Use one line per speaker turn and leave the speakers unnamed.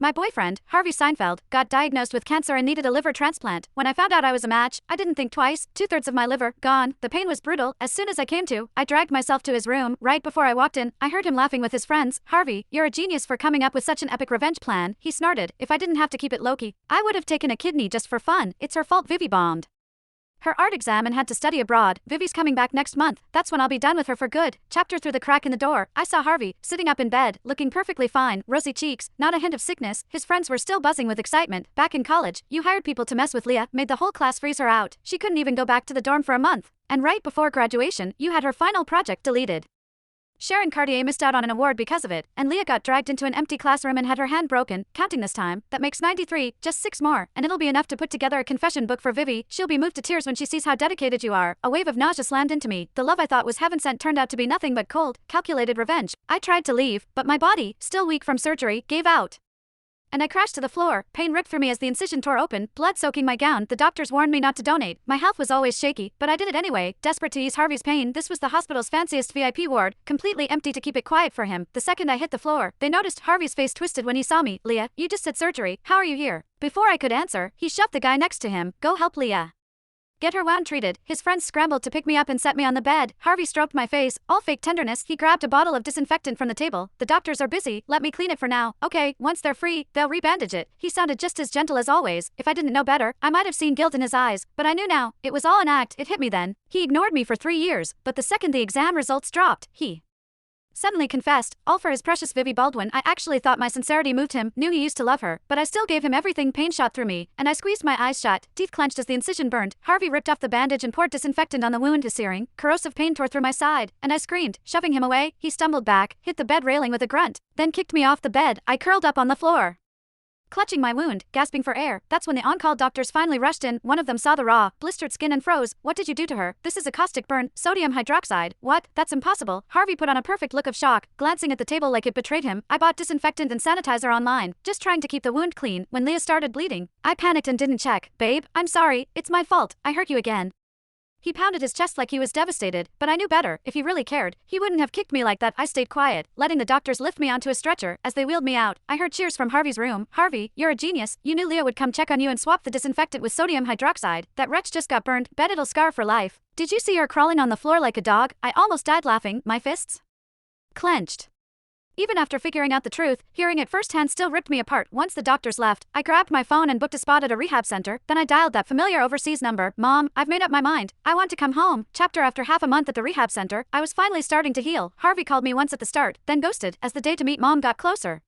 My boyfriend, Harvey Seinfeld, got diagnosed with cancer and needed a liver transplant. When I found out I was a match, I didn't think twice. 2/3 of my liver, gone. The pain was brutal. As soon as I came to, I dragged myself to his room. Right before I walked in, I heard him laughing with his friends. Harvey, you're a genius for coming up with such an epic revenge plan, he snorted. If I didn't have to keep it low-key, I would have taken a kidney just for fun. It's her fault Vivi bombed her art exam and had to study abroad. Vivi's coming back next month. That's when I'll be done with her for good. Chapter through the crack in the door, I saw Harvey, sitting up in bed, looking perfectly fine, rosy cheeks, not a hint of sickness. His friends were still buzzing with excitement. Back in college, you hired people to mess with Leah, made the whole class freeze her out. She couldn't even go back to the dorm for a month. And right before graduation, you had her final project deleted. Sharon Cartier missed out on an award because of it, and Leah got dragged into an empty classroom and had her hand broken, counting this time. That makes 93, just 6 more, and it'll be enough to put together a confession book for Vivi. She'll be moved to tears when she sees how dedicated you are. A wave of nausea slammed into me. The love I thought was heaven sent turned out to be nothing but cold, calculated revenge. I tried to leave, but my body, still weak from surgery, gave out. And I crashed to the floor. Pain ripped through me as the incision tore open, blood soaking my gown. The doctors warned me not to donate. My health was always shaky, but I did it anyway, desperate to ease Harvey's pain. This was the hospital's fanciest VIP ward, completely empty to keep it quiet for him. The second I hit the floor, they noticed Harvey's face twisted when he saw me. Leah, you just said surgery. How are you here? Before I could answer, he shoved the guy next to him. Go help Leah. Get her wound treated. His friends scrambled to pick me up and set me on the bed. Harvey stroked my face, all fake tenderness. He grabbed a bottle of disinfectant from the table. The doctors are busy, let me clean it for now. Okay, once they're free, they'll rebandage it. He sounded just as gentle as always. If I didn't know better, I might have seen guilt in his eyes. But I knew now, it was all an act. It hit me then. He ignored me for 3 years, but the second the exam results dropped, he suddenly confessed, all for his precious Vivi Baldwin. I actually thought my sincerity moved him, knew he used to love her, but I still gave him everything. Pain shot through me, and I squeezed my eyes shut, teeth clenched as the incision burned. Harvey ripped off the bandage and poured disinfectant on the wound. A searing, corrosive pain tore through my side, and I screamed, shoving him away. He stumbled back, hit the bed railing with a grunt, then kicked me off the bed. I curled up on the floor, clutching my wound, gasping for air. That's when the on-call doctors finally rushed in. One of them saw the raw, blistered skin and froze. What did you do to her? This is a caustic burn, sodium hydroxide. What? That's impossible. Harvey put on a perfect look of shock, glancing at the table like it betrayed him. I bought disinfectant and sanitizer online, just trying to keep the wound clean. When Leah started bleeding, I panicked and didn't check. Babe, I'm sorry, it's my fault. I hurt you again. He pounded his chest like he was devastated, but I knew better. If he really cared, he wouldn't have kicked me like that. I stayed quiet, letting the doctors lift me onto a stretcher. As they wheeled me out, I heard cheers from Harvey's room. Harvey, you're a genius. You knew Leah would come check on you and swap the disinfectant with sodium hydroxide. That wretch just got burned. Bet it'll scar for life. Did you see her crawling on the floor like a dog? I almost died laughing, my fists clenched. Even after figuring out the truth, hearing it firsthand still ripped me apart. Once the doctors left, I grabbed my phone and booked a spot at a rehab center. Then I dialed that familiar overseas number. Mom, I've made up my mind. I want to come home. Chapter after half a month at the rehab center, I was finally starting to heal. Harvey called me once at the start, then ghosted. As the day to meet Mom got closer,